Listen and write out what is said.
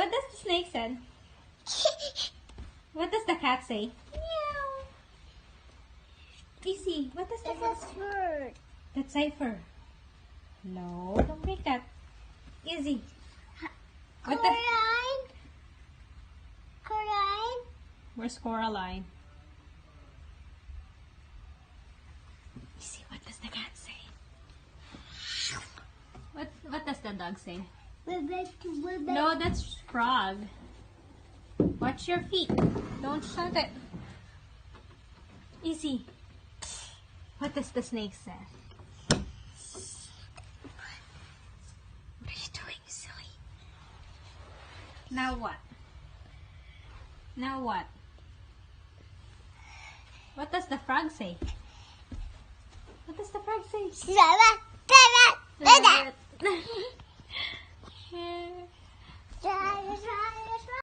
What does the snake say? What does the cat say? Meow. Izzy, what does the cat That's say? a bird. That's cipher. No, don't make that. Izzy. What the? Coraline. Coraline. Where's Coraline? Izzy, what does the cat say? What does the dog say? No, that's frog. Watch your feet. Don't shut it. Izzy. What does the snake say? What are you doing, silly? Now what? Now what? What does the frog say? What does the frog say? Rabbit.